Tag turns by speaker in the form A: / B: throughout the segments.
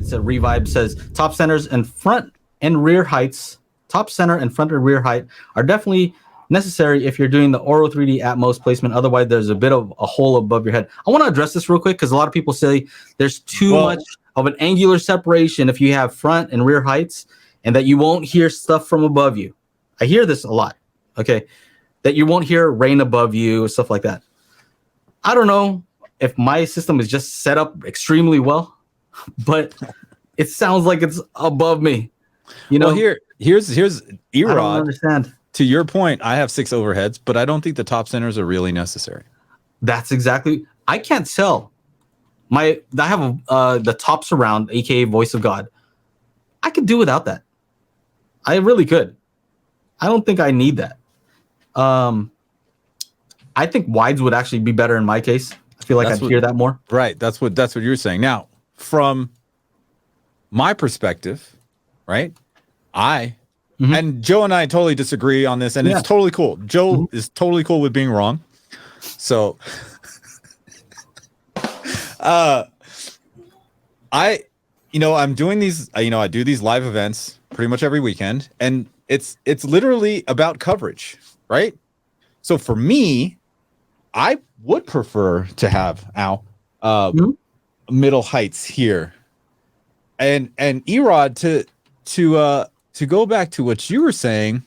A: It's a Revibe says top centers and front and rear heights. Top center and front and rear height are definitely necessary if you're doing the Oro 3D Atmos placement. Otherwise, there's a bit of a hole above your head. I want to address this real quick because a lot of people say there's too much of an angular separation if you have front and rear heights, and that you won't hear stuff from above you. I hear this a lot. Okay, that you won't hear rain above you, stuff like that. I don't know if my system is just set up extremely well, but it sounds like it's above me. You know,
B: well, here's Erod.
A: I don't understand.
B: To your point, I have 6 overheads, but I don't think the top centers are really necessary.
A: That's exactly. I can't tell. I have the top surround, aka Voice of God. I could do without that. I really could. I don't think I need that. I think wides would actually be better in my case. I feel like I'd hear that more.
B: Right. That's what you're saying. Now, from my perspective, right? And Joe and I totally disagree on this, and it's totally cool. Joe is totally cool with being wrong. So I'm doing these, I do these live events pretty much every weekend, and it's literally about coverage, right? So for me, I would prefer to have middle heights here. And Erod, to go back to what you were saying,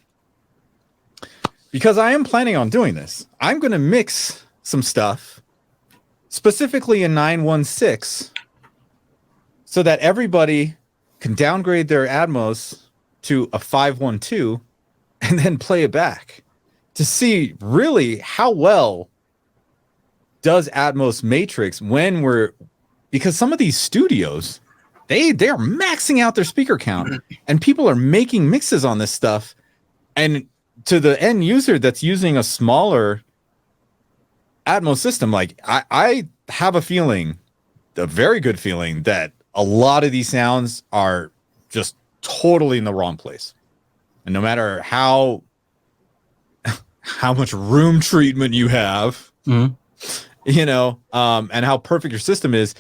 B: because I am planning on doing this, I'm going to mix some stuff, specifically in 916, so that everybody can downgrade their Atmos to a 512 and then play it back to see really how well does Atmos matrix because some of these studios, they're maxing out their speaker count, and people are making mixes on this stuff. And to the end user that's using a smaller Atmos system, like I have a very good feeling that a lot of these sounds are just totally in the wrong place. And no matter how much room treatment you have, and how perfect your system is,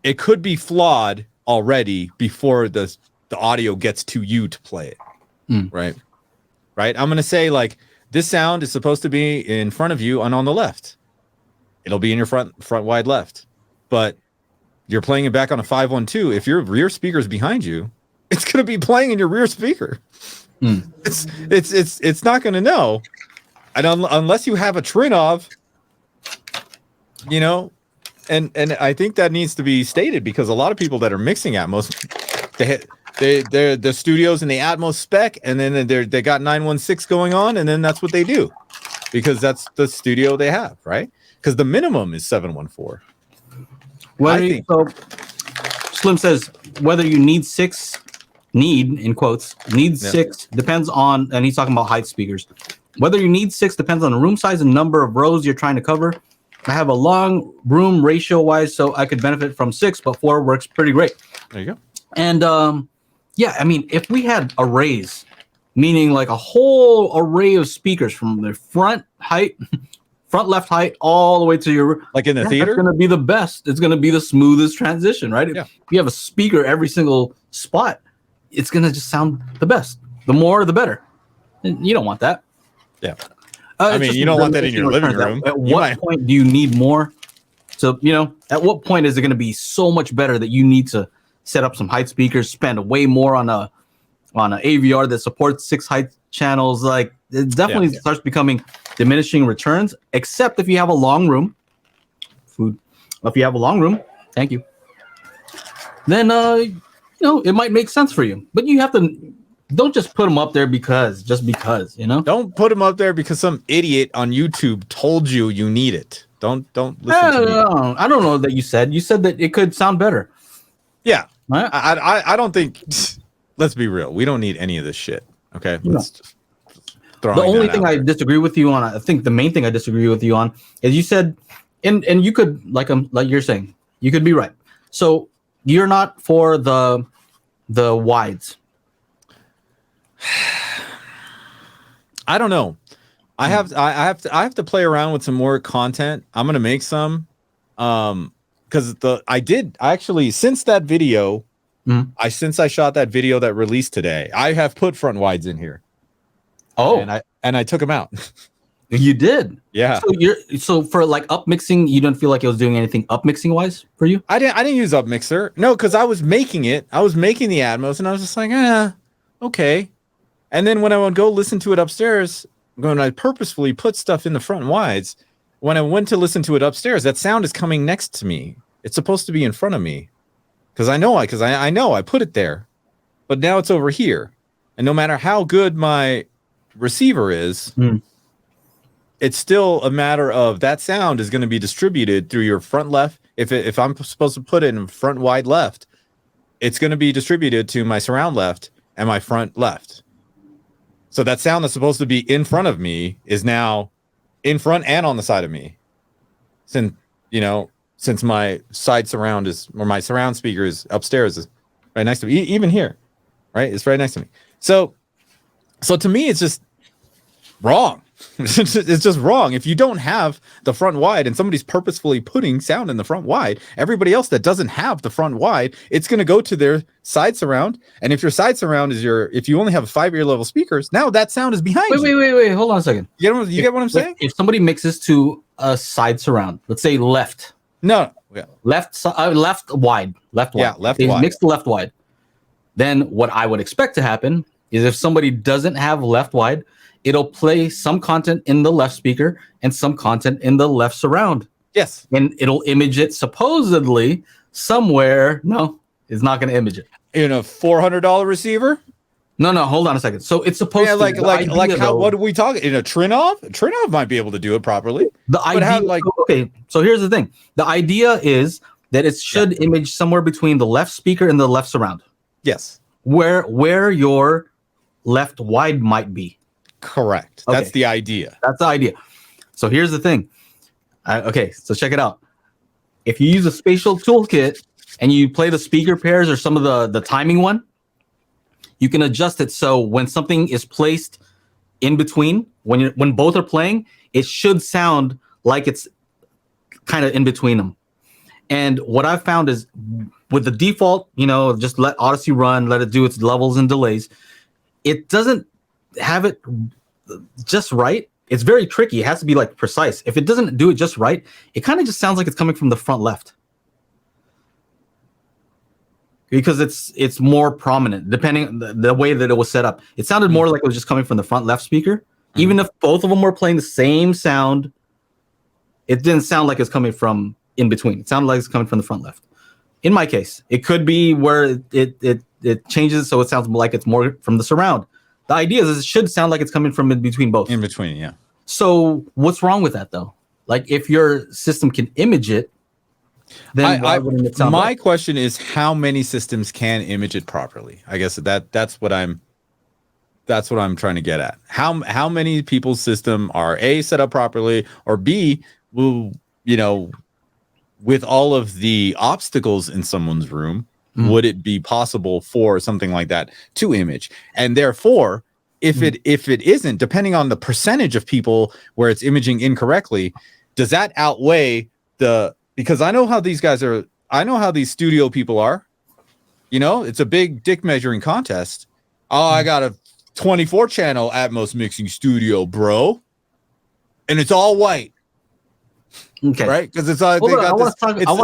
B: it could be flawed already before the audio gets to you to play it. Right. I'm going to say, like, this sound is supposed to be in front of you and on the left. It'll be in your front wide left. But you're playing it back on a 512. If your rear speaker is behind you, it's going to be playing in your rear speaker. It's not going to know. And unless you have a Trinov, and I think that needs to be stated, because a lot of people that are mixing Atmos, they're the studios in the Atmos spec, and then they got 916 going on, and then that's what they do, because that's the studio they have, right? Because the minimum is 714.
A: So Slim says whether you need six depends on, and he's talking about height speakers. Whether you need 6 depends on the room size and number of rows you're trying to cover. I have a long room ratio wise, so I could benefit from 6, but 4 works pretty great.
B: There you go.
A: And I mean, if we had arrays, meaning like a whole array of speakers from the front left height, all the way to your,
B: like in the theater,
A: it's going to be the best. It's going to be the smoothest transition, right?
B: Yeah.
A: If you have a speaker every single spot, it's going to just sound the best. The more, the better. And you don't want that.
B: Yeah. I mean, you don't want that in your living room.
A: At what point do you need more? So, at what point is it going to be so much better that you need to set up some height speakers, spend way more on a AVR that supports 6 height channels? Like, it definitely starts becoming diminishing returns, except if you have a long room. If you have a long room, thank you. Then, it might make sense for you. But you have to... Don't just put them up there just because.
B: Don't put them up there because some idiot on YouTube told you need it. Don't listen to me.
A: I don't know that you said that it could sound better.
B: Yeah. I don't think, let's be real. We don't need any of this shit. Okay. Let's just throw
A: the only thing I disagree with you on, I think the main thing I disagree with you on is you said, and you could, like you're saying, you could be right. So you're not for the wides.
B: I don't know. I have to play around with some more content. I'm gonna make some. because I actually, since that video, since I shot that video that released today, I have put front wides in here.
A: Oh,
B: and I took them out.
A: You did?
B: Yeah.
A: So for like up mixing, you don't feel like it was doing anything up mixing wise for you?
B: I didn't use up mixer. No, because I was making it. I was making the Atmos, and I was just like, okay. And then when I would go listen to it upstairs, when I purposefully put stuff in the front wides, when I went to listen to it upstairs, that sound is coming next to me. It's supposed to be in front of me. Because I know I put it there. But now it's over here. And no matter how good my receiver is, it's still a matter of that sound is going to be distributed through your front left. If I'm supposed to put it in front wide left, it's going to be distributed to my surround left and my front left. So that sound that's supposed to be in front of me is now in front and on the side of me. Since my side surround or my surround speaker is upstairs, is right next to me, even here, right? It's right next to me. So to me, it's just wrong. It's just wrong. If you don't have the front wide and somebody's purposefully putting sound in the front wide, everybody else that doesn't have the front wide, it's going to go to their side surround. And if your side surround is if you only have 5-ear level speakers, now that sound is behind you.
A: Wait. Hold on a second.
B: You get what I'm saying?
A: If somebody mixes to a side surround, let's say left.
B: No. Yeah.
A: Left wide.
B: Yeah, left
A: they
B: wide.
A: Mix the left wide. Then what I would expect to happen is if somebody doesn't have left wide, it'll play some content in the left speaker and some content in the left surround.
B: Yes.
A: And it'll image it supposedly somewhere. No, it's not going to image it.
B: In a $400 receiver?
A: No, hold on a second. So it's supposed to
B: what are we talking? In a Trinov? Trinov might be able to do it properly.
A: The idea, okay, so here's the thing. The idea is that it should image somewhere between the left speaker and the left surround.
B: Yes.
A: Where your left wide might be.
B: Correct. Okay. That's the idea.
A: That's the idea. So here's the thing. Okay, so check it out. If you use a spatial toolkit and you play the speaker pairs or some of the timing one, you can adjust it so when something is placed in between, when both are playing, it should sound like it's kind of in between them. And what I've found is with the default, just let Odyssey run, let it do its levels and delays. It doesn't have it just right. It's very tricky. It has to be like precise. If it doesn't do it just right, it kind of just sounds like it's coming from the front left. Because it's more prominent, depending the way that it was set up. It sounded more like it was just coming from the front left speaker. Even if both of them were playing the same sound, it didn't sound like it's coming from in between. It sounded like it's coming from the front left. In my case, it could be where it changes so it sounds like it's more from the surround. The idea is it should sound like it's coming from in between both.
B: In between, yeah.
A: So what's wrong with that though? Like if your system can image it, then why wouldn't it sound
B: my question is how many systems can image it properly? I guess that's what I'm trying to get at. How many people's system are A, set up properly, or B, will, with all of the obstacles in someone's room, would it be possible for something like that to image? And therefore, if it isn't, depending on the percentage of people where it's imaging incorrectly, does that outweigh because I know how these guys are, I know how these studio people are. It's a big dick measuring contest. Oh, I got a 24 channel Atmos mixing studio, bro. And it's all white.
A: Okay.
B: Right? Because it's all
A: I want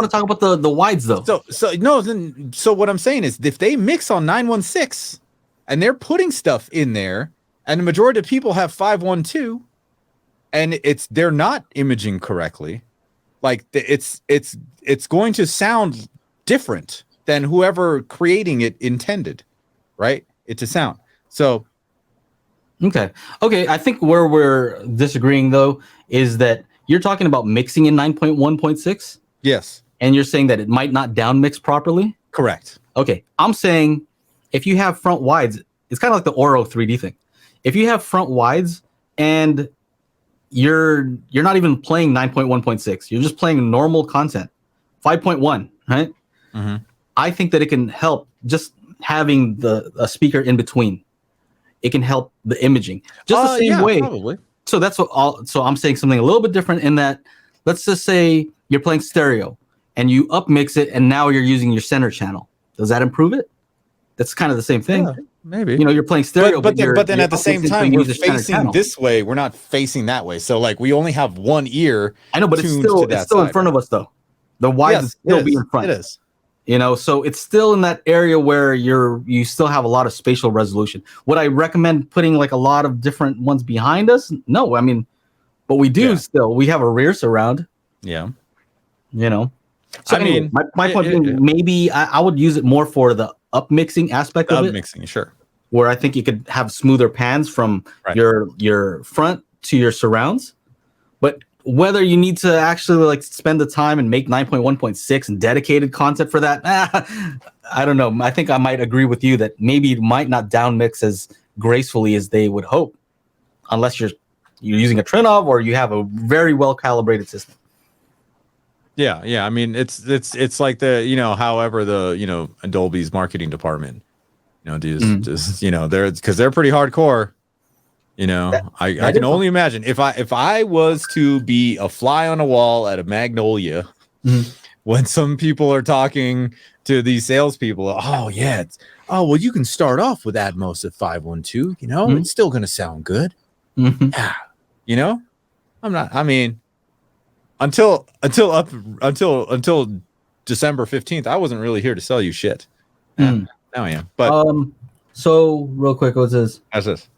A: to talk about the wides though.
B: So what I'm saying is if they mix on 916 and they're putting stuff in there, and the majority of people have 512, and they're not imaging correctly, like it's going to sound different than whoever creating it intended, right? It to sound. So
A: okay. I think where we're disagreeing though is that you're talking about mixing in 9.1.6.
B: Yes.
A: And you're saying that it might not down mix properly.
B: Correct.
A: Okay. I'm saying if you have front wides, it's kind of like the Oro 3D thing. If you have front wides and you're not even playing 9.1.6, you're just playing normal content, 5.1, right? Mm-hmm. I think that it can help just having a speaker in between. It can help the imaging just the same way.
B: Probably.
A: So that's so I'm saying something a little bit different in that. Let's just say you're playing stereo and you upmix it, and now you're using your center channel. Does that improve it? That's kind of the same thing.
B: Yeah, maybe.
A: You know, you're playing stereo,
B: but then
A: you're
B: at the same
A: upmixing, so
B: time,
A: you
B: we're
A: use the center
B: facing
A: channel.
B: this way. We're not facing that way. So like we only have one ear.
A: I know, but it's
B: tuned
A: still
B: to that
A: in
B: side.
A: front of us though. The wide is still be in front.
B: It is.
A: You know, so it's still in that area where you still have a lot of spatial resolution. Would I recommend putting like a lot of different ones behind us? No, I mean, but we do still. We have a rear surround.
B: Yeah.
A: You know. So
B: I
A: anyway,
B: mean,
A: my point being, maybe I would use it more for the upmixing aspect of it.
B: Upmixing, sure.
A: Where I think you could have smoother pans from your front to your surrounds. But whether you need to actually like spend the time and make 9.1.6 and dedicated content for that, I don't know. I think I might agree with you that maybe it might not down mix as gracefully as they would hope, unless you're using a Trinnov or you have a very well calibrated system.
B: Yeah. I mean, it's like the however the Dolby's marketing department, just they're pretty hardcore. I can only imagine if I was to be a fly on a wall at a Magnolia when some people are talking to these salespeople. Oh yeah, well you can start off with Atmos at 512. It's still gonna sound good. Yeah, I'm not. I mean, until December 15th, I wasn't really here to sell you shit. Now I am. But
A: so real quick, what's this?
B: How's this?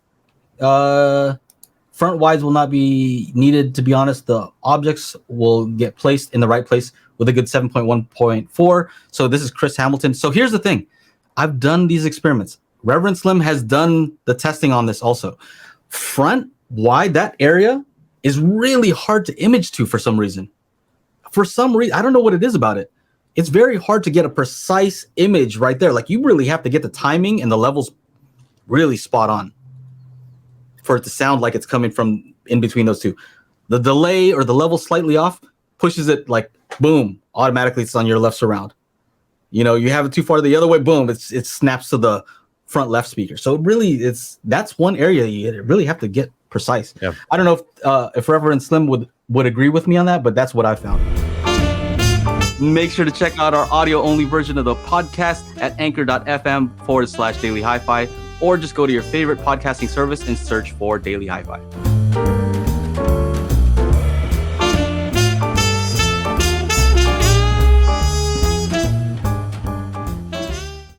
A: Front wides will not be needed. To be honest, the objects will get placed in the right place with a good 7.1.4. So this is Chris Hamilton. So here's the thing. I've done these experiments. Reverend Slim has done the testing on this also. Front wide, that area is really hard to image to for some reason. I don't know what it is about it. It's very hard to get a precise image right there. Like you really have to get the timing and the levels really spot on for it to sound like it's coming from in between those two. The delay or the level slightly off pushes it like boom, automatically it's on your left surround. You have it too far the other way, boom, it snaps to the front left speaker. So that's one area you really have to get precise.
B: Yep.
A: I don't know if Reverend Slim would agree with me on that, but that's what I found. Make sure to check out our audio only version of the podcast at anchor.fm/Daily HiFi, or just go to your favorite podcasting service and search for Daily HiFi.